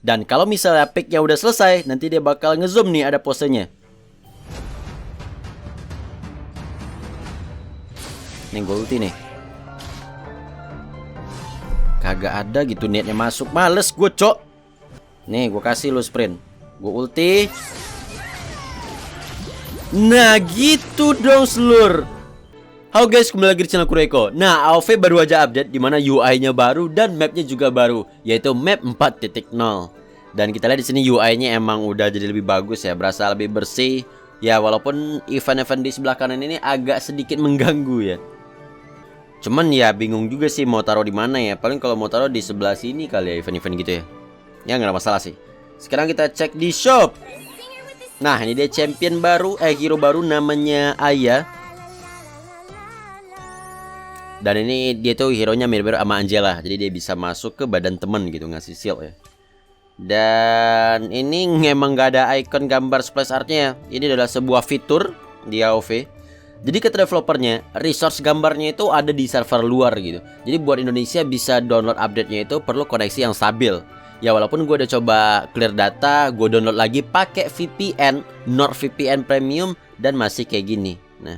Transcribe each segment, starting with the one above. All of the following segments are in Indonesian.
Dan kalau misalnya picknya udah selesai, nanti dia bakal ngezoom nih ada posenya. Nih gue ulti nih. Kagak ada gitu niatnya masuk. Males gue, cok. Nih gue kasih lu sprint. Gue ulti. Nah gitu dong seluruh. Halo guys, kembali lagi di channel Kureko. Nah, AoV baru aja update, dimana UI-nya baru dan mapnya juga baru, yaitu map 4.0. Dan kita lihat di sini UI-nya emang udah jadi lebih bagus ya, berasa lebih bersih. Ya walaupun event-event di sebelah kanan ini agak sedikit mengganggu ya. Cuman ya bingung juga sih mau taruh di mana ya. Paling kalau mau taruh di sebelah sini kali ya, event-event gitu ya. Ya nggak ada masalah sih. Sekarang kita cek di shop. Nah, ini dia champion baru, hero baru namanya Aya. Dan ini dia tuh hero-nya mirip-mirip sama Angela. Jadi dia bisa masuk ke badan temen gitu, ngasih shield ya. Dan ini emang nggak ada icon gambar splash art-nya. Ini adalah sebuah fitur di AoV. Jadi kata developernya, resource gambarnya itu ada di server luar gitu. Jadi buat Indonesia bisa download update-nya itu perlu koneksi yang stabil. Ya walaupun gue udah coba clear data, gue download lagi pakai VPN, NordVPN Premium, dan masih kayak gini. Nah,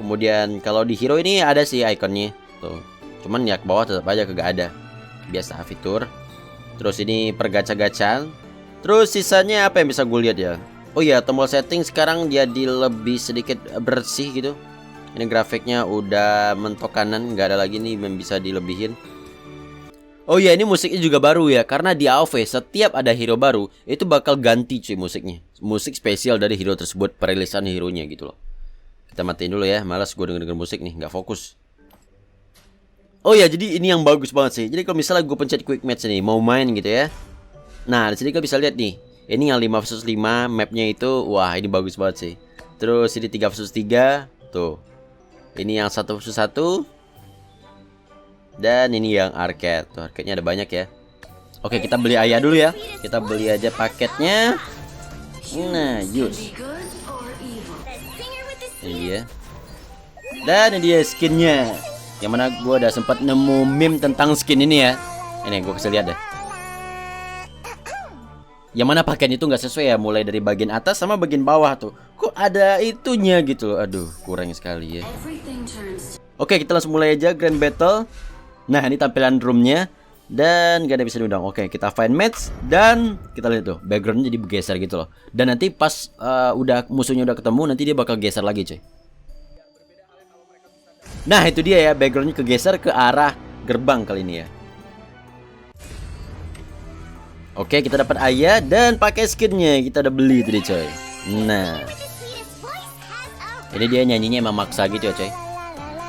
kemudian kalau di hero ini ada sih ikonnya tuh. Cuman ya ke bawah tetap aja kagak ada. Biasa fitur. Terus ini per gacha-gacaan. Terus sisanya apa yang bisa gue lihat ya? Oh ya, tombol setting sekarang jadi lebih sedikit bersih gitu. Ini grafiknya udah mentok kanan, nggak ada lagi nih yang bisa dilebihin. Oh ya, ini musiknya juga baru ya, karena di AoV setiap ada hero baru itu bakal ganti cuy musiknya. Musik spesial dari hero tersebut, perilisan hero-nya gitu loh. Kita matiin dulu ya, malas gue denger musik nih, nggak fokus. Oh ya, jadi ini yang bagus banget sih. Jadi kalau misalnya gue pencet quick match nih, mau main gitu ya. Nah, di sini kalian bisa lihat nih. Ini yang 5 vs 5, mapnya itu, wah ini bagus banget sih. Terus ini 3 vs 3, tuh. Ini yang 1 vs 1. Dan ini yang arcade. Tuh, arcade-nya ada banyak ya. Oke, kita beli Aya dulu ya. Kita beli aja paketnya. Nah, use. Iya. Dan ini dia skinnya. Yang mana gue udah sempat nemu meme tentang skin ini ya. Ini gue kasih lihat deh. Yang mana pakaian itu nggak sesuai ya. Mulai dari bagian atas sama bagian bawah tuh. Kok ada itunya gitu. Aduh, kurang sekali ya. Oke, kita langsung mulai aja Grand Battle. Nah, ini tampilan roomnya. Dan gak ada bisa diundang. Oke, kita find match. Dan kita lihat tuh, backgroundnya jadi bergeser gitu loh. Dan nanti pas udah musuhnya udah ketemu, nanti dia bakal geser lagi cuy. Nah, itu dia ya, backgroundnya kegeser ke arah gerbang kali ini ya. Oke, kita dapat Aya dan pakai skinnya kita udah beli tadi coy. Nah, ini dia nyanyinya emang maksa gitu ya coy.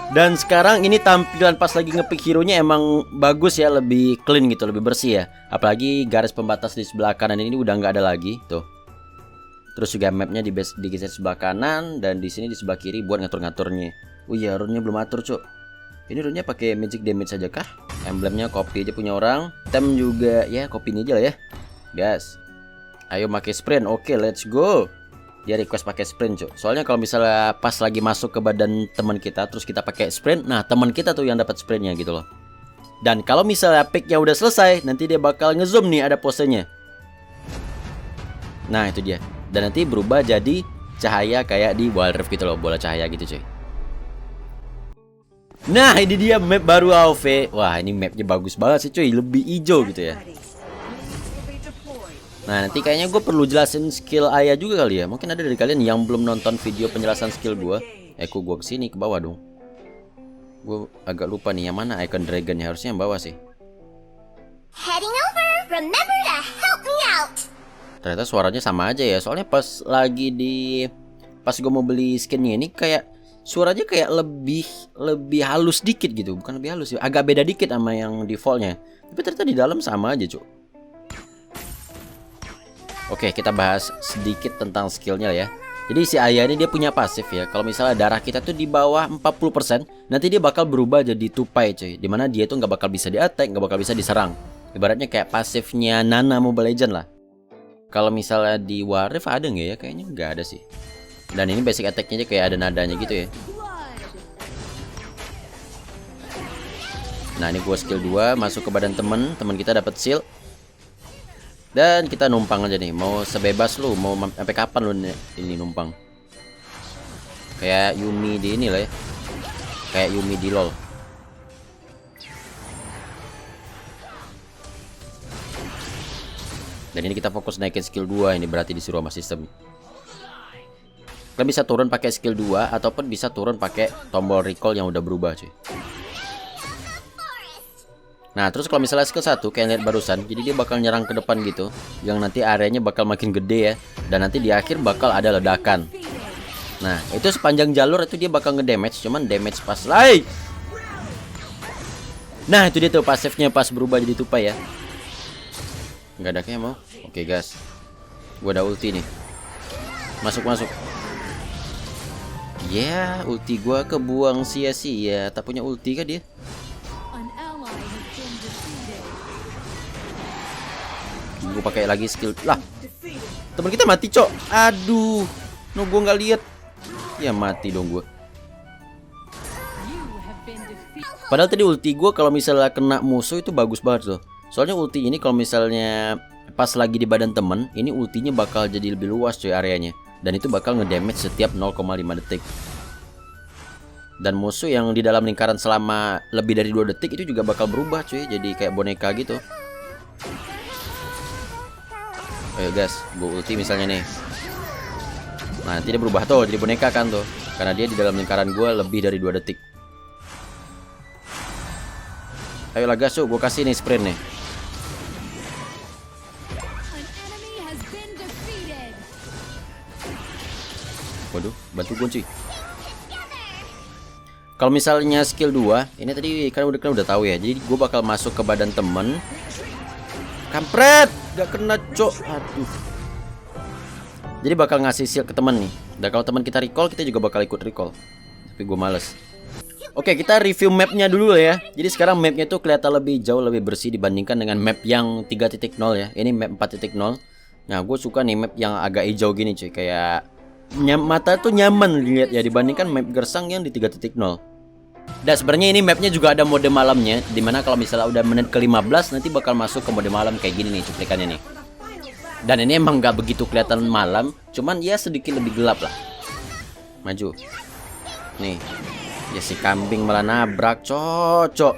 Dan sekarang ini tampilan pas lagi ngepick hero-nya emang bagus ya, lebih clean gitu, lebih bersih ya. Apalagi garis pembatas di sebelah kanan ini udah nggak ada lagi tuh. Terus juga mapnya digeser sebelah kanan dan di sini di sebelah kiri buat ngatur-ngaturnya. Oh iya, rune-nya belum atur cuk. Ini rune-nya pakai magic damage saja kah? Emblemnya copy aja punya orang. Tem juga ya copy ini aja lah ya. Gas. Ayo pakai sprint. Oke, let's go. Dia request pakai sprint cuk. Soalnya kalau misalnya pas lagi masuk ke badan teman kita terus kita pakai sprint, nah teman kita tuh yang dapat sprintnya gitu loh. Dan kalau misalnya picknya udah selesai, nanti dia bakal ngezoom nih ada posenya. Nah itu dia. Dan nanti berubah jadi cahaya kayak di Wild Rift gitu loh, bola cahaya gitu cuy. Nah ini dia map baru AoV. Wah ini mapnya bagus banget sih cuy, lebih hijau gitu ya. Nah nanti kayaknya gue perlu jelasin skill Aya juga kali ya. Mungkin ada dari kalian yang belum nonton video penjelasan skill gue. Kok gue kesini ke bawah dong. Gue agak lupa nih yang mana icon dragon ya. Harusnya yang bawah sih. Heading over. Remember to help me out. Ternyata suaranya sama aja ya. Soalnya pas lagi pas gue mau beli skinnya ini kayak suaranya kayak lebih halus dikit gitu. Bukan lebih halus ya, agak beda dikit sama yang defaultnya. Tapi ternyata di dalam sama aja cuy. Oke, kita bahas sedikit tentang skillnya ya. Jadi si Aya ini dia punya pasif ya. Kalau misalnya darah kita tuh di bawah 40%, nanti dia bakal berubah jadi tupai cuy. Dimana dia tuh nggak bakal bisa di-attack, nggak bakal bisa diserang. Ibaratnya kayak pasifnya Nana Mobile Legends lah. Kalau misalnya di Warif ada nggak ya? Kayaknya nggak ada sih. Dan ini basic attack-nya aja kayak ada nadanya gitu ya. Nah ini gua skill 2 masuk ke badan temen kita dapat shield. Dan kita numpang aja nih. Mau sebebas lu, mau sampai kapan lu ini numpang. Kayak Yumi di ini lah ya. Kayak Yumi di LoL. Dan ini kita fokus naikin skill 2, ini berarti disuruh sama sistem. Kalian bisa turun pakai skill 2 ataupun bisa turun pakai tombol recall yang udah berubah, cuy. Nah, terus kalau misalnya skill 1 kayak lihat barusan, jadi dia bakal nyerang ke depan gitu, yang nanti areanya bakal makin gede ya, dan nanti di akhir bakal ada ledakan. Nah, itu sepanjang jalur itu dia bakal ngedamage, cuman damage pas lagi. Nah, itu dia tuh pasifnya pas berubah jadi tupai ya. Nggak ada kayak mau. Oke, guys. Gua ada ulti nih. Masuk. Ya, ulti gua kebuang sia-sia. Tak punya ulti kah dia? Gua pakai lagi skill. Lah. Teman kita mati, Cok. Aduh. No, gua nggak lihat. Ya mati dong gua. Padahal tadi ulti gua kalau misalnya kena musuh itu bagus banget loh. Soalnya ulti ini kalau misalnya pas lagi di badan temen, ini ultinya bakal jadi lebih luas cuy areanya. Dan itu bakal ngedamage setiap 0,5 detik. Dan musuh yang di dalam lingkaran selama lebih dari 2 detik itu juga bakal berubah cuy. Jadi kayak boneka gitu. Ayo guys, gua ulti misalnya nih. Nah nanti dia berubah tuh jadi boneka kan tuh. Karena dia di dalam lingkaran gua lebih dari 2 detik. Ayolah guys, gue kasih nih sprint nih. Waduh, bantu kunci. Kalau misalnya skill 2, ini tadi kan udah tahu ya. Jadi gue bakal masuk ke badan temen. Kampret, gak kena cok. Aduh. Jadi bakal ngasih shield ke temen nih. Dan kalau teman kita recall, kita juga bakal ikut recall. Tapi gue males. Oke, kita review mapnya dulu ya. Jadi sekarang mapnya tuh kelihatan jauh lebih bersih dibandingkan dengan map yang 3.0 ya. Ini map 4.0. Nah, gue suka nih map yang agak hijau gini cuy. Kayak mata tuh nyaman dilihat ya dibandingkan map gersang yang di 3.0. Dan sebenarnya ini mapnya juga ada mode malamnya, dimana kalau misalnya udah menit ke-15 nanti bakal masuk ke mode malam kayak gini nih cuplikannya nih. Dan ini emang gak begitu kelihatan malam, cuman ya sedikit lebih gelap lah. Maju. Nih. Ya si kambing malah nabrak, cocok.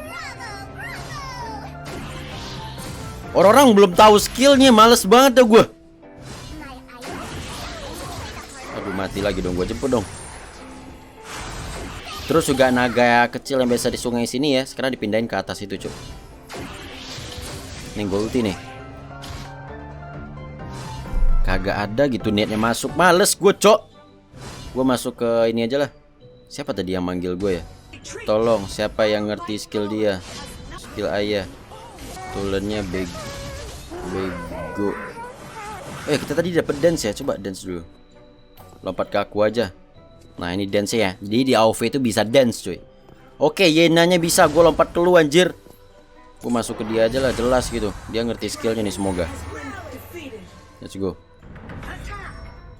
Orang-orang belum tahu skillnya, males banget dah gue. Aduh mati lagi dong, gue jemput dong. Terus juga naga kecil yang biasa di sungai sini ya, sekarang dipindahin ke atas itu, cuk. Nih gue ulti nih. Kagak ada gitu niatnya masuk, males gue, cok. Gue masuk ke ini aja lah. Siapa tadi yang manggil gue ya? Tolong, siapa yang ngerti skill dia? Skill ayah. Tulennya bego. Kita tadi dapat dance ya. Coba dance dulu. Lompat ke aku aja. Nah, ini dance ya. Jadi di AoV itu bisa dance, cuy. Oke, Yenanya bisa. Gue lompat ke lu, anjir. Gue masuk ke dia aja lah, jelas gitu. Dia ngerti skillnya nih, semoga. Let's go.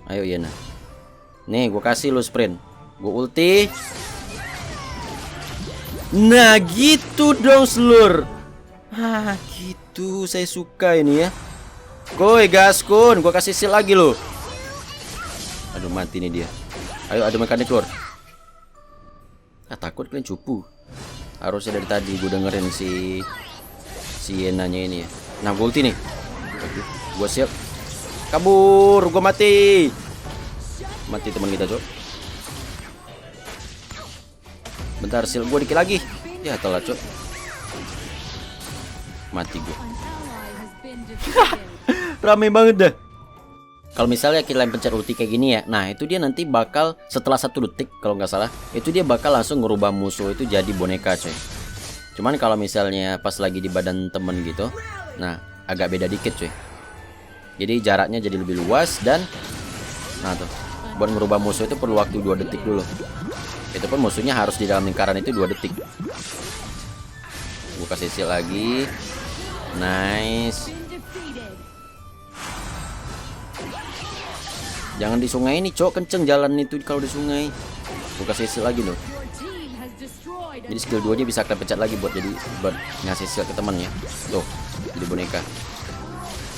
Ayo Yena. Nih, gue kasih lu sprint. Gue ulti. Nah gitu dong selur. Gitu saya suka ini ya. Koi gaskun. Gue kasih shield lagi lo. Aduh mati nih dia. Ayo ada mekanik keluar. Takut kalian cupu. Harusnya dari tadi gue dengerin si Yenanya ini ya. Nah gue ulti nih. Gue siap. Kabur. Gue mati. Mati teman kita cok. Bentar, sil gue dikit lagi. Ya telat cok. Mati gue. Rame banget dah. Kalau misalnya kita pencet ulti kayak gini ya, nah itu dia nanti bakal setelah 1 detik kalau nggak salah, itu dia bakal langsung ngerubah musuh itu jadi boneka coy. Cuman kalau misalnya pas lagi di badan temen gitu, nah agak beda dikit coy. Jadi jaraknya jadi lebih luas dan nah tuh, buat ngerubah musuh itu perlu waktu 2 detik dulu. Itu pun musuhnya harus di dalam lingkaran itu 2 detik. Gue kasih shield lagi. Nice. Jangan di sungai ini, cok. Kenceng jalan itu kalau di sungai. Gue kasih shield lagi loh. Jadi skill 2 nya bisa kalian pencet lagi buat ngasih shield ke teman ya. Tuh, jadi boneka.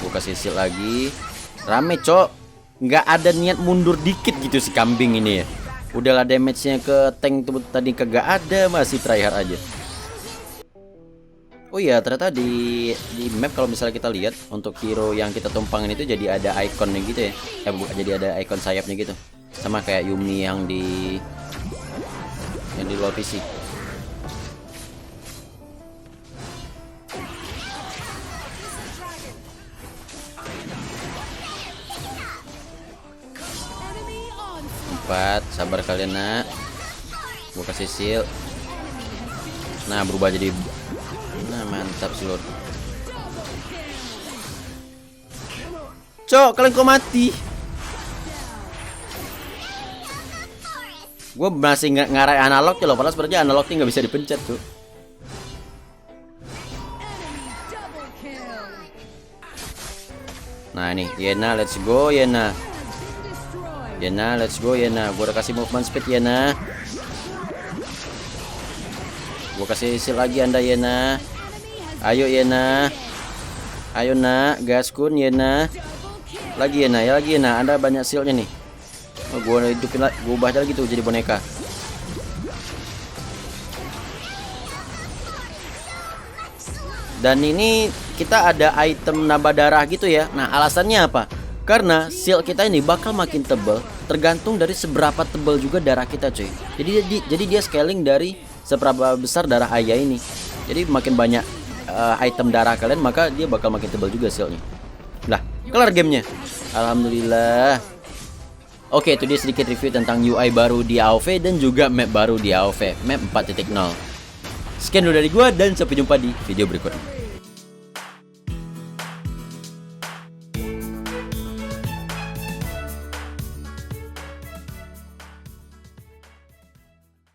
Gue kasih shield lagi. Rame cok. Nggak ada niat mundur dikit gitu si kambing ini ya. Udahlah damage-nya ke tank tuh tadi kagak ada, masih tryhard aja. Oh iya, ternyata di map kalau misalnya kita lihat untuk hero yang kita tumpangin itu jadi ada ikonnya gitu ya. Jadi ada ikon sayapnya gitu. Sama kayak Yumi yang di low PC. Sabar kalian nak. Gua kasih shield. Nah berubah jadi. Nah mantap sih lord. Cok kalian kok mati? Gue masih ngarai analog ya loh. Padahal sebenarnya analognya nggak bisa dipencet tuh. Nah ini Yena, let's go Yena. Yena, let's go Yena. Gue udah kasih movement speed Yena. Gue kasih shield lagi anda Yena. Ayo Yena. Ayo nak, gaskun Yena. Lagi Yena, ya lagi Yena. Anda banyak shieldnya nih. Oh, gue hidupin lagi, gue ubah lagi tuh jadi boneka. Dan ini kita ada item nambah darah gitu ya. Nah alasannya apa? Karena shield kita ini bakal makin tebal tergantung dari seberapa tebal juga darah kita cuy. Jadi dia scaling dari seberapa besar darah ayah ini. Jadi makin banyak item darah kalian maka dia bakal makin tebal juga shieldnya. Lah kelar gamenya. Alhamdulillah. Oke itu dia sedikit review tentang UI baru di AoV dan juga map baru di AoV, map 4.0. Sekian dulu dari gua dan sampai jumpa di video berikutnya.